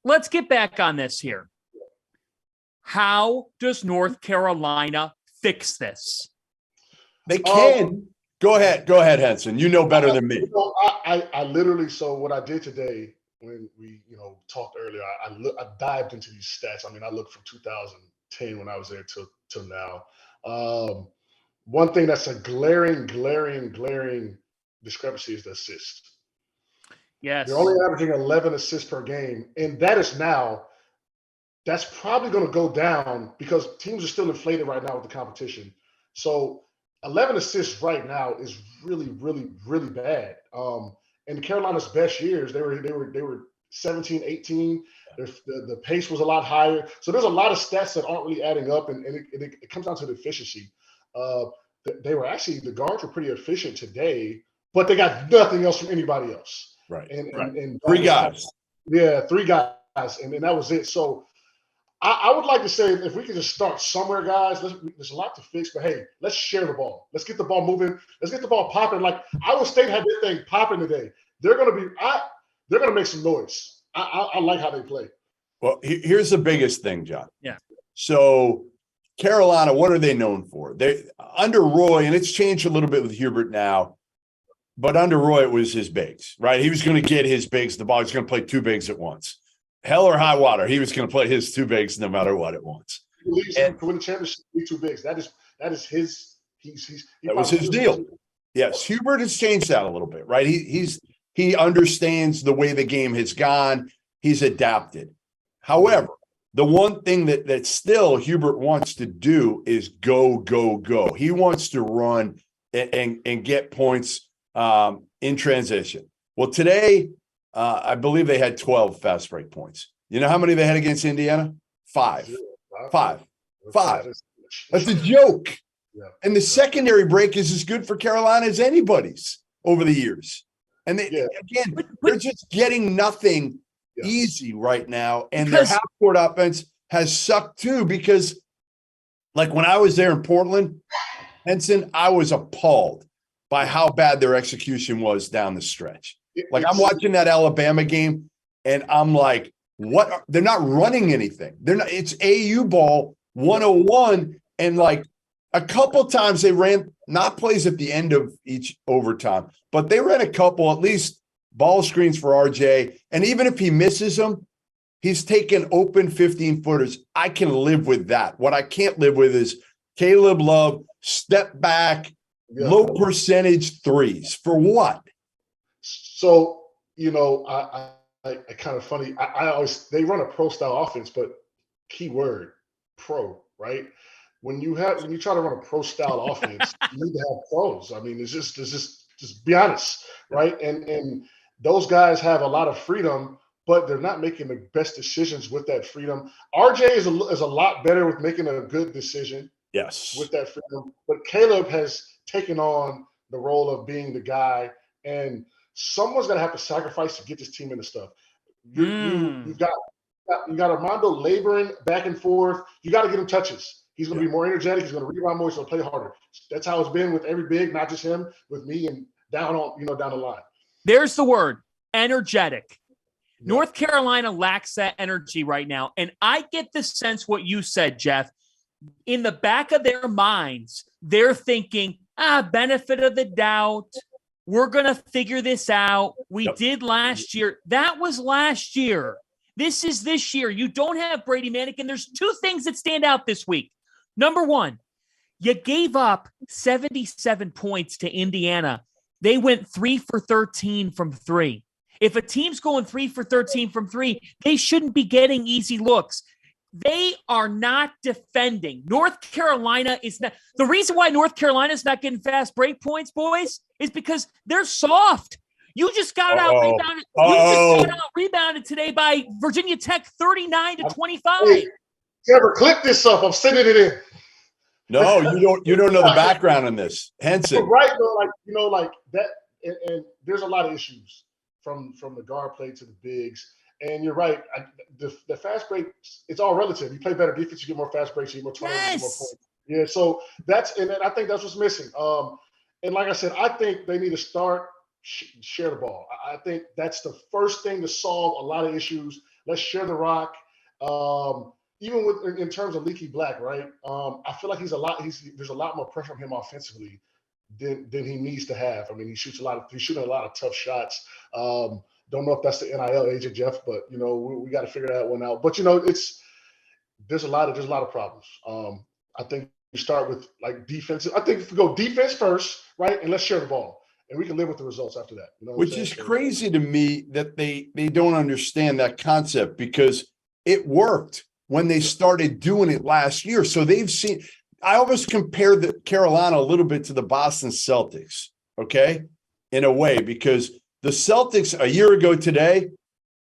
let's get back on this here. How does North Carolina fix this? They can. Go ahead, Henson. You know better than me. I literally, so what I did today when we, talked earlier, I dived into these stats. I mean, I looked from 2010 when I was there till now. One thing that's a glaring discrepancy is the assist. Yes. They're only averaging 11 assists per game, and that's probably going to go down because teams are still inflated right now with the competition. So 11 assists right now is really, really, really bad. In Carolina's best years, they were 17, 18. The pace was a lot higher. So there's a lot of stats that aren't really adding up, and it comes down to the efficiency. The guards were pretty efficient today, but they got nothing else from anybody else. Right. And three guys. Three guys, and that was it. So I would like to say if we could just start somewhere, guys. There's a lot to fix, but hey, let's share the ball. Let's get the ball moving. Let's get the ball popping. Like Iowa State had this thing popping today. They're gonna make some noise. I like how they play. Well, here's the biggest thing, John. Yeah. So Carolina, what are they known for? They under Roy, and it's changed a little bit with Hubert now, but under Roy it was his bigs, right? He was going to get his bigs the ball. He's going to play two bigs at once. Hell or high water, he was going to play his two bigs no matter what it was. He believes he can win the championship with two bigs. That is his. That was his deal. Yes, Hubert has changed that a little bit, right? He understands the way the game has gone. He's adapted. However, the one thing that still Hubert wants to do is go. He wants to run and get points in transition. Well, today, I believe they had 12 fast break points. You know how many they had against Indiana? Five. That's a joke. Yeah. And the secondary break is as good for Carolina as anybody's over the years. And they're just getting nothing easy right now. And their half-court offense has sucked too because, like, when I was there in Portland, Henson, I was appalled by how bad their execution was down the stretch. Like, I'm watching that Alabama game, and I'm like, what? They're not running anything. It's AU ball 101, and, like, a couple times they ran not plays at the end of each overtime, but they ran a couple, at least ball screens for RJ. And even if he misses them, he's taking open 15-footers. I can live with that. What I can't live with is Caleb Love step back, low percentage threes. For what? So, I kind of funny. They run a pro style offense, but key word, pro, right? When you try to run a pro style offense, you need to have pros. I mean, it's just be honest, right? And those guys have a lot of freedom, but they're not making the best decisions with that freedom. RJ is a lot better with making a good decision. Yes. With that freedom, but Caleb has taken on the role of being the guy, and someone's gonna have to sacrifice to get this team into stuff. You've got Armando laboring back and forth. You got to get him touches. He's going to be more energetic. He's going to rebound more. He's going to play harder. That's how it's been with every big, not just him, with me and down the line. There's the word, energetic. Yeah. North Carolina lacks that energy right now. And I get the sense what you said, Jeff. In the back of their minds, they're thinking, benefit of the doubt. We're going to figure this out. We did last year. That was last year. This is this year. You don't have Brady Manick. And there's two things that stand out this week. Number one, you gave up 77 points to Indiana. They went 3 for 13 from three. If a team's going 3 for 13 from three, they shouldn't be getting easy looks. They are not defending. North Carolina is not. The reason why North Carolina is not getting fast break points, boys, is because they're soft. You just got out rebounded. You just got out rebounded today by Virginia Tech, 39-25. Hey, Trevor, clip this up. I'm sending it in. No, you don't know the background on this, Henson. Right, like that, and there's a lot of issues from the guard play to the bigs. And you're right. The fast break, it's all relative. You play better defense, you get more fast breaks, you get more turnovers, you get more points. Yeah, so I think that's what's missing. And like I said, I think they need to start share the ball. I think that's the first thing to solve a lot of issues. Let's share the rock. Even in terms of Leaky Black, right? I feel like there's a lot more pressure on him offensively than he needs to have. I mean, he's shooting a lot of tough shots. Don't know if that's the NIL agent, Jeff, but we got to figure that one out. But there's a lot of problems. I think you start with like defense. I think if we go defense first, right, and let's share the ball, and we can live with the results after that. Which is crazy to me that they don't understand that concept, because it worked when they started doing it last year. So they've seen. I always compare the Carolina a little bit to the Boston Celtics, okay, in a way, because the Celtics a year ago today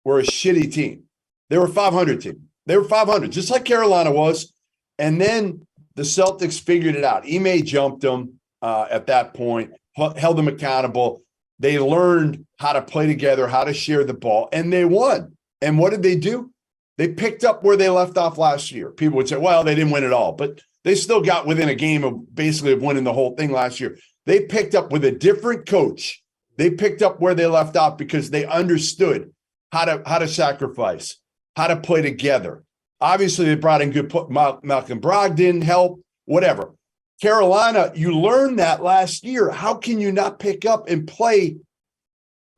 were a shitty team. They were a 500 team. They were 500, just like Carolina was. And then the Celtics figured it out. Ime jumped them at that point, held them accountable. They learned how to play together, how to share the ball, and they won. And what did they do? They picked up where they left off last year. People would say, well, they didn't win it all, but they still got within a game of basically winning the whole thing last year. They picked up with a different coach. They picked up where they left off because they understood how to sacrifice, how to play together. Obviously, they brought in good Malcolm Brogdon, help, whatever. Carolina, you learned that last year. How can you not pick up and play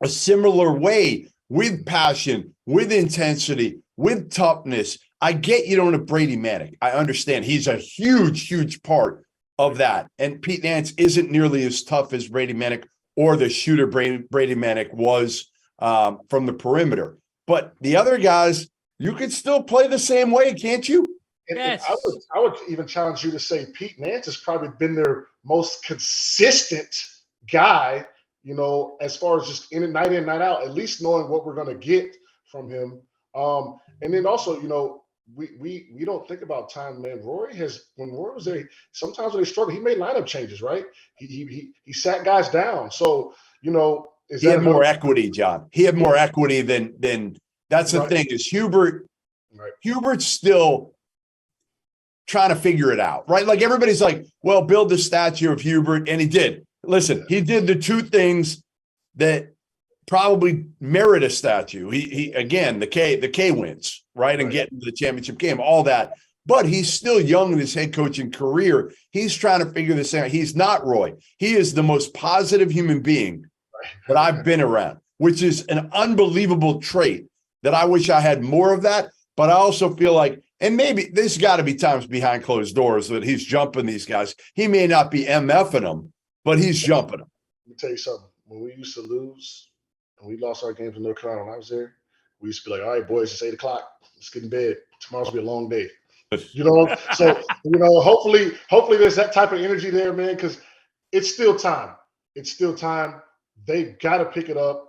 a similar way with passion, with intensity, with toughness? I get you don't have Brady Manick. I understand. He's a huge, huge part of that. And Pete Nance isn't nearly as tough as Brady Manick or the shooter Brady Manick was from the perimeter. But the other guys, you could still play the same way, can't you? Yes. And I would even challenge you to say Pete Nance has probably been their most consistent guy, as far as just night in, night out, at least knowing what we're going to get from him. And then also, we don't think about time, man. When Roy was there, sometimes when they struggled, he made lineup changes, right? He sat guys down. So, he had more equity, John. He had more equity than that's the thing is Hubert. Right. Hubert's still trying to figure it out, right? Like everybody's like, well, build the statue of Hubert, and he did. Listen, he did the two things that probably merit a statue. He again, the K wins, right? And get into the championship game, all that. But he's still young in his head coaching career. He's trying to figure this out. He's not Roy. He is the most positive human being that I've been around, which is an unbelievable trait that I wish I had more of that. But I also feel like, and maybe there's got to be times behind closed doors that he's jumping these guys. He may not be MFing them, but he's jumping them. Let me tell you something. When we used to lose and we lost our games in North Carolina when I was there, we used to be like, all right, boys, it's 8 o'clock. Let's get in bed. Tomorrow's going to be a long day. So, hopefully there's that type of energy there, man, because it's still time. It's still time. They've got to pick it up.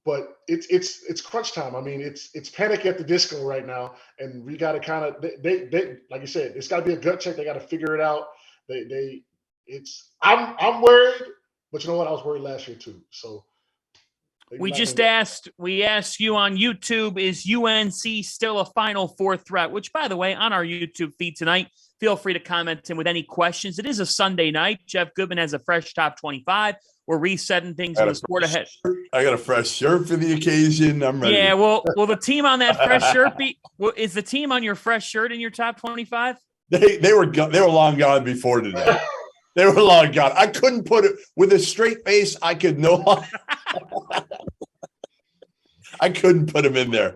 But it's crunch time. I mean, it's Panic at the Disco right now, and we got to kind of they like you said, it's got to be a gut check. They got to figure it out. I'm worried, but you know what? I was worried last year too. So we asked you on YouTube, is UNC still a Final Four threat? Which, by the way, on our YouTube feed tonight, feel free to comment in with any questions. It is a Sunday night. Jeff Goodman has a fresh top 25. We're resetting things in the sport ahead. I got a fresh shirt for the occasion. I'm ready. Yeah, will the team on that fresh shirt be? Is the team on your fresh shirt in your top 25? They were long gone before today. They were long gone. I couldn't put it with a straight face. I couldn't put them in there.